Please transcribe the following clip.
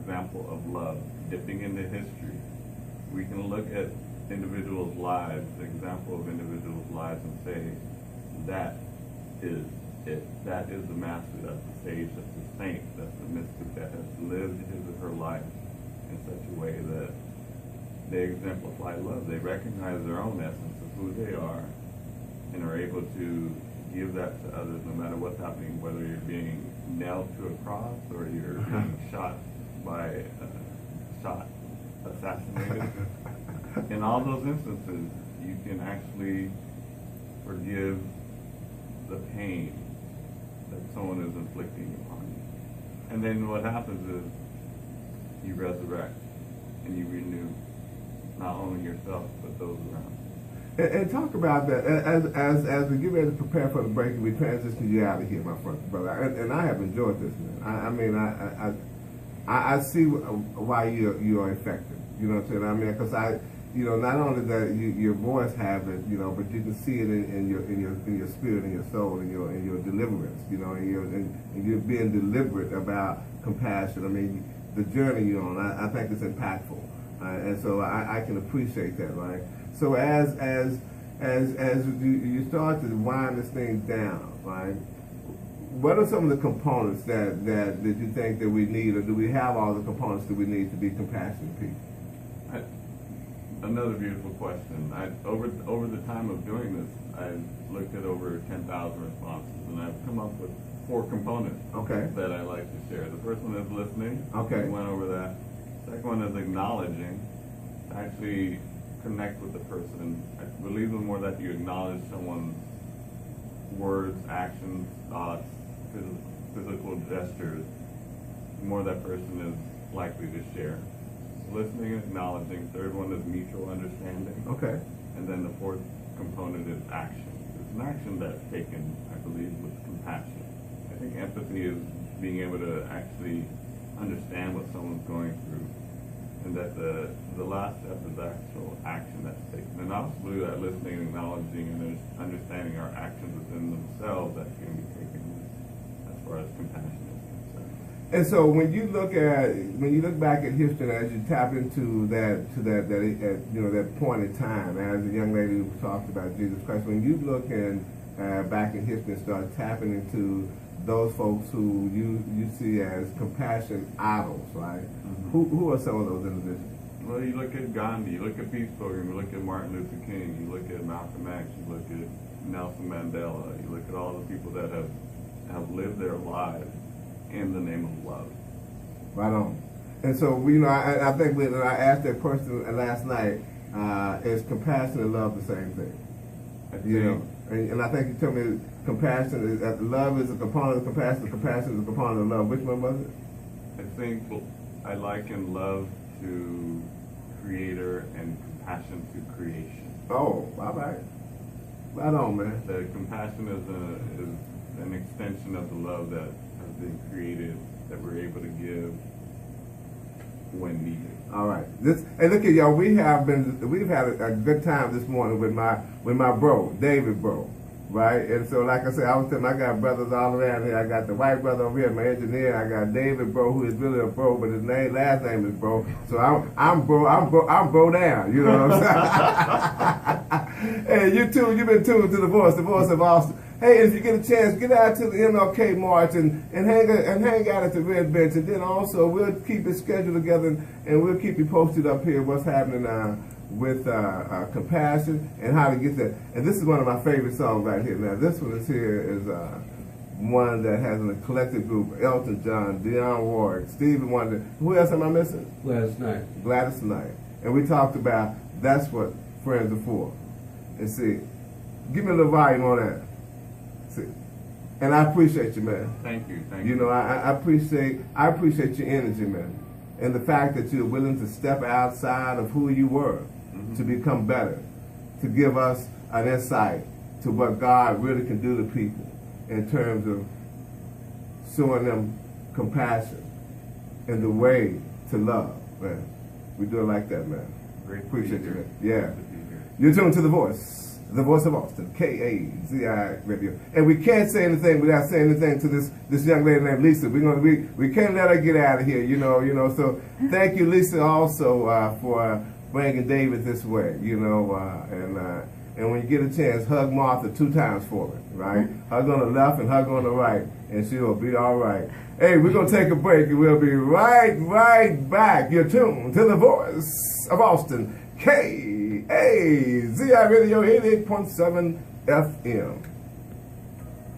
example of love, dipping into history. We can look at individuals' lives, the example of individuals' lives, and say, that is it. That is the master, that's the sage, that's the saint, that's the mystic that has lived his or her life in such a way that they exemplify love. They recognize their own essence of who they are and are able to give that to others no matter what's happening, whether you're being nailed to a cross or you're being assassinated. In all those instances, you can actually forgive the pain that someone is inflicting upon you. And then what happens is you resurrect and you renew not only yourself but those around you. And talk about that as we get ready to prepare for the break and we transition you out of here, my friend, brother. And I have enjoyed this, man. I see why you are effective. You know what I'm saying? I mean, because not only that your voice have it, but you can see it in your spirit, in your soul, in your deliverance, and you're being deliberate about compassion. I mean, the journey you're on, I think it's impactful, and so I can appreciate that, right? So as you start to wind this thing down, right? What are some of the components that you think that we need, or do we have all the components that we need to be compassionate people? Another beautiful question. Over the time of doing this, I've looked at over 10,000 responses, and I've come up with 4 components that I like to share. The first one is listening. Okay. We went over that. Second one is acknowledging. Actually connect with the person. I believe the more that you acknowledge someone's words, actions, thoughts, physical gestures, the more that person is likely to share. Listening and acknowledging. Third one is mutual understanding. Okay. And then the fourth component is action. It's an action that's taken, I believe, with compassion. I think empathy is being able to actually understand what someone's going through, and that the last step is actual action that's taken. And I also believe that listening, acknowledging, and understanding our actions within themselves that can be taken as far as compassion is concerned. And so when you look back at history, as you tap into that point in time, as the young lady who talked about Jesus Christ, when you look back in history and start tapping into those folks who you see as compassion idols, right? Mm-hmm. Who are some of those individuals? Well, you look at Gandhi, you look at Peace Program, you look at Martin Luther King, you look at Malcolm X, you look at Nelson Mandela, you look at all the people that have lived their lives in the name of love. Right on. And so, I think when I asked that person last night, is compassion and love the same thing? And I think you told me compassion is that love is a component of compassion is a component of love. Which one was it? I think I liken love to creator and compassion to creation. Oh, all right. Right on, man. The compassion is an extension of the love that has been created, that we're able to give when needed. All right. Hey, look at y'all. We've had a good time this morning with my bro, David Breaux, right? And so, like I said, I was telling, I got brothers all around here. I got the white brother over here, my engineer. I got David Breaux, who is really a bro, but his last name is Breaux. So I'm bro down. You know what I'm saying? Hey, you've been tuned to the voice of Austin. Hey, if you get a chance, get out to the MLK March and hang out at the Red Bench, and then also we'll keep it scheduled together and we'll keep you posted up here what's happening with compassion and how to get there. And this is one of my favorite songs right here. Now this one is one that has an eclectic group: Elton John, Dionne Warwick, Stevie Wonder. Who else am I missing? Gladys Knight. And we talked about that's what friends are for. And see, give me a little volume on that. And I appreciate you, man. Thank you. I appreciate your energy, man, and the fact that you're willing to step outside of who you were to become better, to give us an insight to what God really can do to people in terms of showing them compassion and the way to love, man. We do it like that, man. Great. Appreciate you, man. Yeah. You're tuned to The Voice the voice of Austin, KAZI Radio. And we can't say anything without saying anything to this young lady named Lisa. We can't let her get out of here, you know. So thank you, Lisa, also for bringing David this way, you know. And when you get a chance, hug Martha 2 times for me, right? Hug on the left and hug on the right, and she'll be all right. Hey, we're going to take a break, and we'll be right back. You're tuned to the voice of Austin, KAZI Radio 88.7 FM.